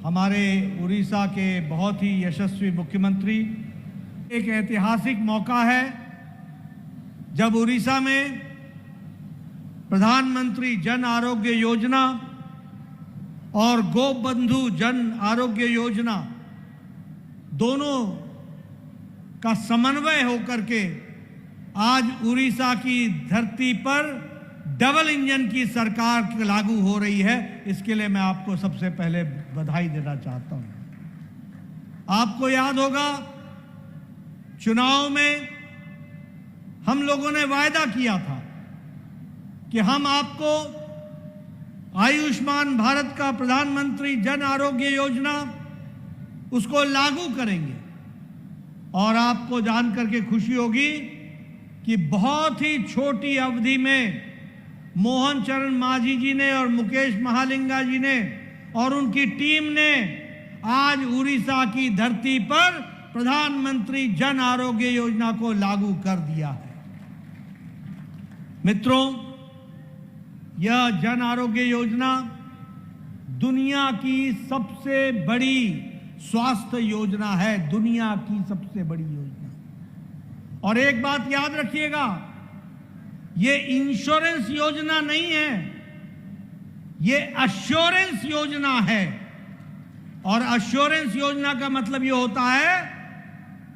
हमारे उड़ीसा के बहुत ही यशस्वी मुख्यमंत्री, एक ऐतिहासिक मौका है जब उड़ीसा में प्रधानमंत्री जन आरोग्य योजना और गोबंधु जन आरोग्य योजना दोनों का समन्वय होकर के आज उड़ीसा की धरती पर डबल इंजन की सरकार लागू हो रही है। इसके लिए मैं आपको सबसे पहले बधाई देना चाहता हूं। आपको याद होगा, चुनाव में हम लोगों ने वायदा किया था कि हम आपको आयुष्मान भारत का प्रधानमंत्री जन आरोग्य योजना उसको लागू करेंगे। और आपको जानकर के खुशी होगी कि बहुत ही छोटी अवधि में मोहन चरण मांझी जी ने और मुकेश महालिंगा जी ने और उनकी टीम ने आज उड़ीसा की धरती पर प्रधानमंत्री जन आरोग्य योजना को लागू कर दिया है। मित्रों, यह जन आरोग्य योजना दुनिया की सबसे बड़ी स्वास्थ्य योजना है, दुनिया की सबसे बड़ी योजना। और एक बात याद रखिएगा, ये इंश्योरेंस योजना नहीं है, ये अश्योरेंस योजना है। और अश्योरेंस योजना का मतलब ये होता है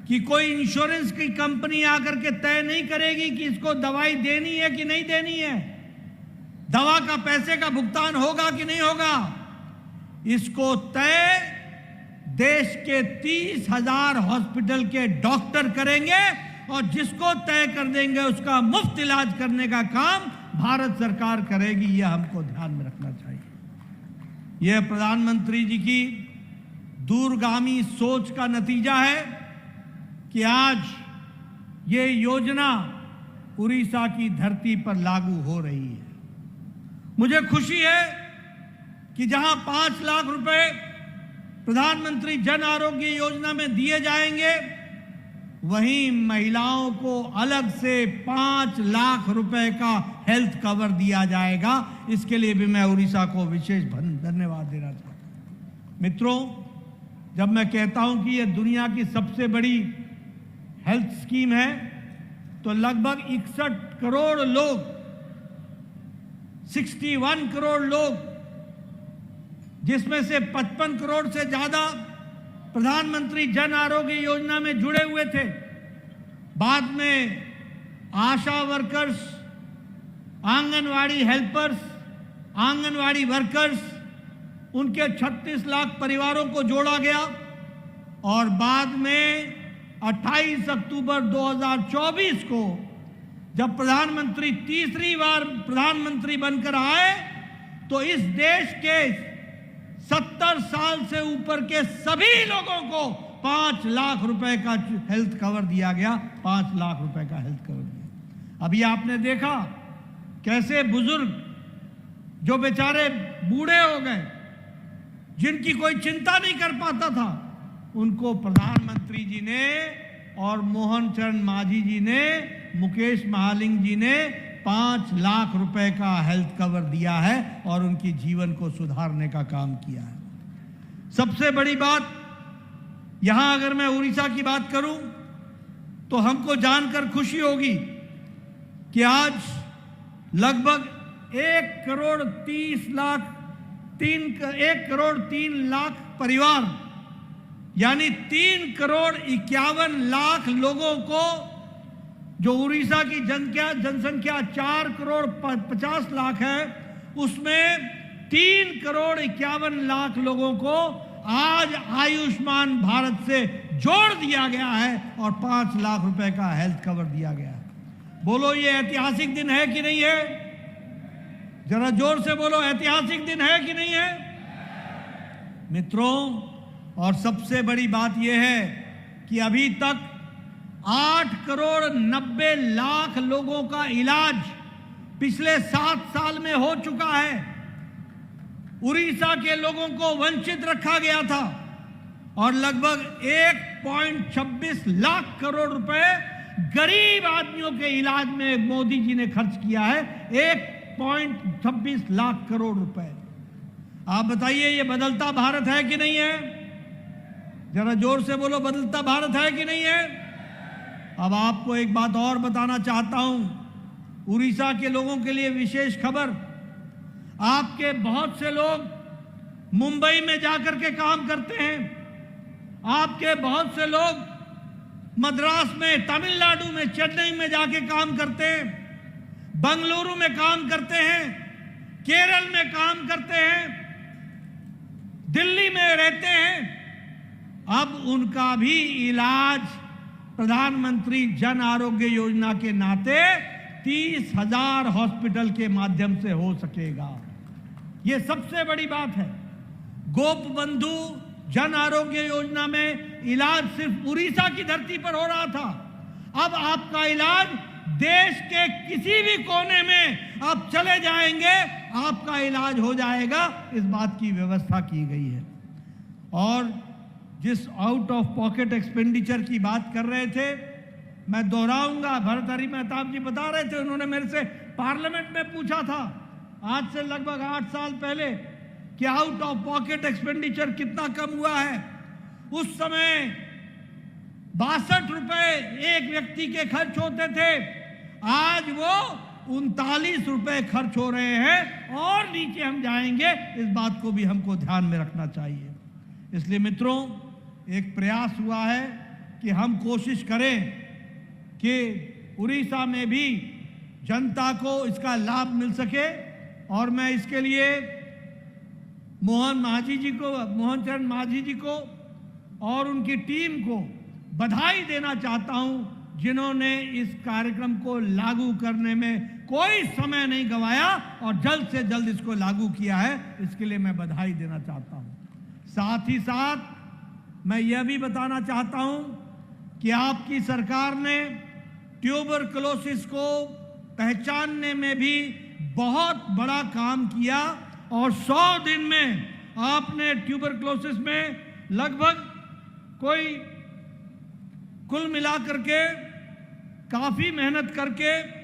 कि कोई इंश्योरेंस की कंपनी आकर के तय नहीं करेगी कि इसको दवाई देनी है कि नहीं देनी है, दवा का पैसे का भुगतान होगा कि नहीं होगा। इसको तय देश के 30,000 हॉस्पिटल के डॉक्टर करेंगे और जिसको तय कर देंगे उसका मुफ्त इलाज करने का काम भारत सरकार करेगी। यह हमको ध्यान में रखना चाहिए। यह प्रधानमंत्री जी की दूरगामी सोच का नतीजा है कि आज ये योजना उड़ीसा की धरती पर लागू हो रही है। मुझे खुशी है कि जहां 5 लाख रुपए प्रधानमंत्री जन आरोग्य योजना में दिए जाएंगे, वहीं महिलाओं को अलग से 5 लाख रुपए का हेल्थ कवर दिया जाएगा। इसके लिए भी मैं उड़ीसा को विशेष धन्यवाद देना चाहता हूं। मित्रों, जब मैं कहता हूं कि यह दुनिया की सबसे बड़ी हेल्थ स्कीम है, तो लगभग 61 करोड़ लोग, 61 करोड़ लोग, जिसमें से 55 करोड़ से ज्यादा प्रधानमंत्री जन आरोग्य योजना में जुड़े हुए थे। बाद में Asha workers, anganwadi helpers, anganwadi workers, उनके 36 लाख परिवारों को जोड़ा गया। और बाद में 28 अक्टूबर 2024 को जब प्रधानमंत्री तीसरी बार प्रधानमंत्री बनकर आए, तो इस देश के 70 साल से ऊपर के सभी लोगों को 5 लाख रुपए का हेल्थ कवर दिया गया। 5 लाख रुपए का हेल्थ कवर दिया। अभी आपने देखा कैसे बुजुर्ग जो बेचारे बूढ़े हो गए, जिनकी कोई चिंता नहीं कर पाता था, उनको प्रधानमंत्री जी ने और मोहन चरण मांझी जी ने, मुकेश महालिंग जी ने 5 लाख रुपए का हेल्थ कवर दिया है और उनकी जीवन को सुधारने का काम किया है। सबसे बड़ी बात यहां, अगर मैं उड़ीसा की बात करूं, तो हमको जानकर खुशी होगी कि आज लगभग 1 करोड़ 3 लाख परिवार, यानी 3 करोड़ 51 लाख लोगों को, जो उड़ीसा की जनसंख्या 4 करोड़ 50 लाख है, उसमें 3 करोड़ 51 लाख लोगों को आज आयुष्मान भारत से जोड़ दिया गया है और 5 लाख रुपए का हेल्थ कवर दिया गया है। बोलो, ये ऐतिहासिक दिन है कि नहीं है? जरा जोर से बोलो, ऐतिहासिक दिन है कि नहीं है? मित्रों, और सबसे बड़ी बात यह है कि अभी तक 8 करोड़ 90 लाख लोगों का इलाज पिछले 7 साल में हो चुका है। उड़ीसा के लोगों को वंचित रखा गया था और लगभग 1.26 लाख करोड़ रुपए गरीब आदमियों के इलाज में मोदी जी ने खर्च किया है। 1.26 लाख करोड़ रुपए। आप बताइए, ये बदलता भारत है कि नहीं है? जरा जोर से बोलो, बदलता भारत है कि नहीं है? अब आपको एक बात और बताना चाहता हूं, उड़ीसा के लोगों के लिए विशेष खबर। आपके बहुत से लोग मुंबई में जाकर के काम करते हैं, आपके बहुत से लोग मद्रास में, तमिलनाडु में, चेन्नई में जाके काम करते हैं, बंगलुरु में काम करते हैं, केरल में काम करते हैं, दिल्ली में रहते हैं। अब उनका भी इलाज प्रधानमंत्री जन आरोग्य योजना के नाते 30,000 हॉस्पिटल के माध्यम से हो सकेगा। यह सबसे बड़ी बात है। गोप बंधु जन आरोग्य योजना में इलाज सिर्फ उड़ीसा की धरती पर हो रहा था। अब आपका इलाज देश के किसी भी कोने में आप चले जाएंगे, आपका इलाज हो जाएगा। इस बात की व्यवस्था की गई है। और जिस आउट ऑफ पॉकेट एक्सपेंडिचर की बात कर रहे थे, मैं दोहराऊंगा, भर्तृहरि मेहताब जी बता रहे थे, उन्होंने मेरे से पार्लियामेंट में पूछा था आज से लगभग 8 साल पहले कि आउट ऑफ पॉकेट एक्सपेंडिचर कितना कम हुआ है। उस समय 62 रुपए एक व्यक्ति के खर्च होते थे, आज वो 39 रुपए खर्च हो रहे हैं और नीचे हम जाएंगे। इस बात को भी हमको ध्यान में रखना चाहिए। इसलिए मित्रों, एक प्रयास हुआ है कि हम कोशिश करें कि उड़ीसा में भी जनता को इसका लाभ मिल सके। और मैं इसके लिए मोहन चरण मांझी जी को और उनकी टीम को बधाई देना चाहता हूं, जिन्होंने इस कार्यक्रम को लागू करने में कोई समय नहीं गंवाया और जल्द से जल्द इसको लागू किया है। इसके लिए मैं बधाई देना चाहता हूं। साथ ही साथ मैं यह भी बताना चाहता हूं कि आपकी सरकार ने ट्यूबरकुलोसिस को पहचानने में भी बहुत बड़ा काम किया और 100 दिन में आपने ट्यूबरकुलोसिस में लगभग कोई कुल मिलाकर के काफी मेहनत करके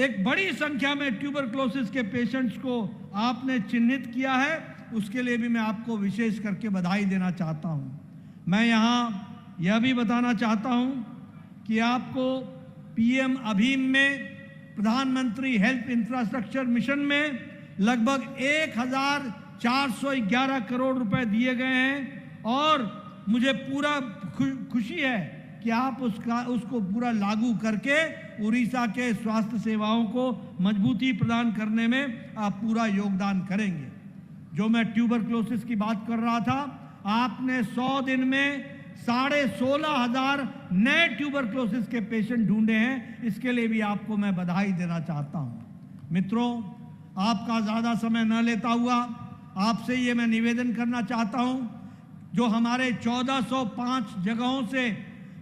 एक बड़ी संख्या में ट्यूबरकुलोसिस के पेशेंट्स को आपने चिन्हित किया है। उसके लिए भी मैं आपको विशेष करके बधाई देना चाहता हूं। मैं यहाँ यह भी बताना चाहता हूं कि आपको पीएम अभीम में, प्रधानमंत्री हेल्थ इंफ्रास्ट्रक्चर मिशन में लगभग 1,411 करोड़ रुपए दिए गए हैं और मुझे पूरा खुशी है कि आप उसको पूरा लागू करके उड़ीसा के स्वास्थ्य सेवाओं को मजबूती प्रदान करने में आप पूरा योगदान करेंगे। जो मैं ट्यूबरकुलोसिस की बात कर रहा था, आपने 100 दिन में 16,500 नए ट्यूबरकुलोसिस के पेशेंट ढूंढे हैं। इसके लिए भी आपको मैं बधाई देना चाहता हूं। मित्रों, आपका ज्यादा समय न लेता हुआ आपसे ये मैं निवेदन करना चाहता हूं, जो हमारे 1405 जगहों से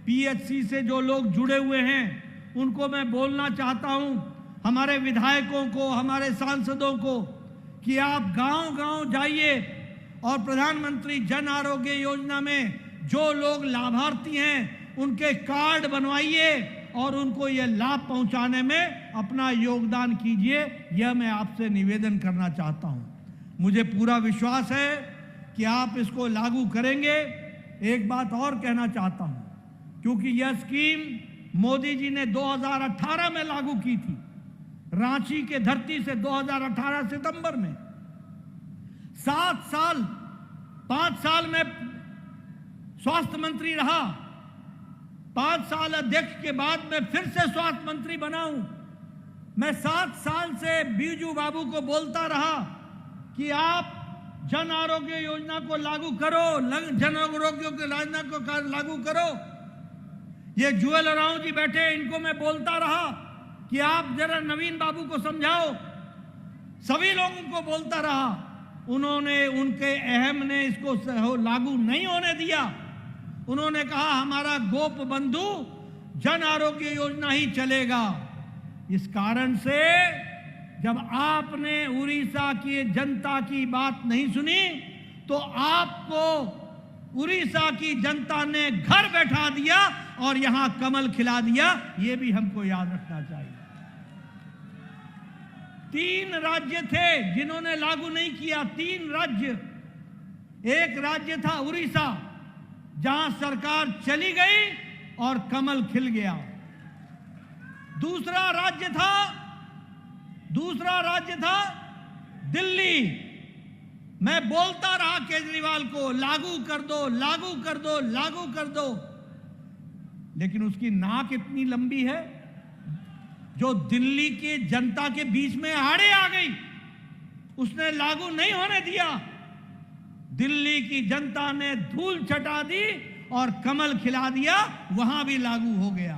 पीएचसी से जो लोग जुड़े हुए हैं उनको मैं बोलना चाहता हूं, हमारे विधायकों को, हमारे सांसदों को, कि आप गांव-गांव जाइए और प्रधानमंत्री जन आरोग्य योजना में जो लोग लाभार्थी हैं उनके कार्ड बनवाइए और उनको यह लाभ पहुंचाने में अपना योगदान कीजिए। यह मैं आपसे निवेदन करना चाहता हूं। मुझे पूरा विश्वास है कि आप इसको लागू करेंगे। एक बात और कहना चाहता हूं, क्योंकि यह स्कीम मोदी जी ने 2018 में लागू की थी, रांची के धरती से 2018 सितंबर में। 7 साल 5 साल में स्वास्थ्य मंत्री रहा, 5 साल अध्यक्ष के बाद मैं फिर से स्वास्थ्य मंत्री बना हूं। मैं 7 साल से बीजू बाबू को बोलता रहा कि आप जन आरोग्य योजना को लागू करो, जन आरोग्य योजना को लागू करो। ये जुएल राव जी बैठे, इनको मैं बोलता रहा कि आप जरा नवीन बाबू को समझाओ। सभी लोगों को बोलता रहा, उन्होंने, उनके अहम ने इसको लागू नहीं होने दिया। उन्होंने कहा हमारा गोप बंधु जन आरोग्य योजना ही चलेगा। इस कारण से जब आपने उड़ीसा की जनता की बात नहीं सुनी तो आपको उड़ीसा की जनता ने घर बैठा दिया और यहां कमल खिला दिया। यह भी हमको याद रखना चाहिए। 3 राज्य थे जिन्होंने लागू नहीं किया, 3 राज्य। एक राज्य था उड़ीसा, जहां सरकार चली गई और कमल खिल गया। दूसरा राज्य था दिल्ली। मैं बोलता रहा केजरीवाल को, लागू कर दो, लागू कर दो, लागू कर दो, लेकिन उसकी नाक इतनी लंबी है जो दिल्ली की जनता के बीच में आड़े आ गई। उसने लागू नहीं होने दिया। दिल्ली की जनता ने धूल चटा दी और कमल खिला दिया, वहां भी लागू हो गया।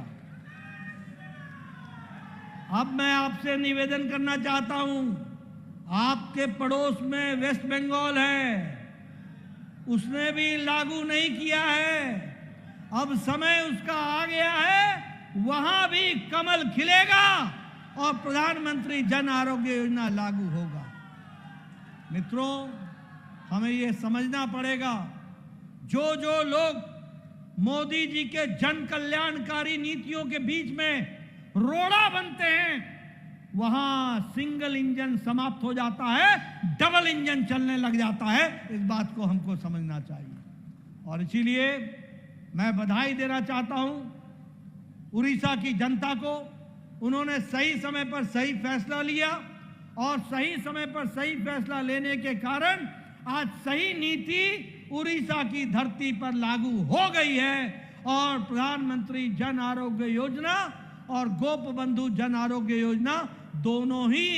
अब मैं आपसे निवेदन करना चाहता हूं, आपके पड़ोस में वेस्ट बंगाल है, उसने भी लागू नहीं किया है। अब समय उसका आ गया है, वहां भी कमल खिलेगा और प्रधानमंत्री जन आरोग्य योजना लागू होगा। मित्रों, हमें यह समझना पड़ेगा, जो जो लोग मोदी जी के जन कल्याणकारी नीतियों के बीच में रोड़ा बनते हैं, वहां सिंगल इंजन समाप्त हो जाता है, डबल इंजन चलने लग जाता है। इस बात को हमको समझना चाहिए। और इसीलिए मैं बधाई देना चाहता हूं उड़ीसा की जनता को। उन्होंने सही समय पर सही फैसला लिया और सही समय पर सही फैसला लेने के कारण आज सही नीति उड़ीसा की धरती पर लागू हो गई है और प्रधानमंत्री जन आरोग्य योजना और गोप बंधु जन आरोग्य योजना दोनों ही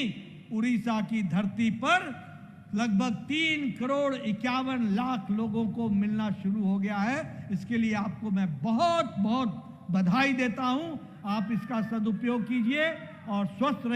उड़ीसा की धरती पर लगभग 3 करोड़ 51 लाख लोगों को मिलना शुरू हो गया है। इसके लिए आपको मैं बहुत बहुत बधाई देता हूं। आप इसका सदुपयोग कीजिए और स्वस्थ रहिए।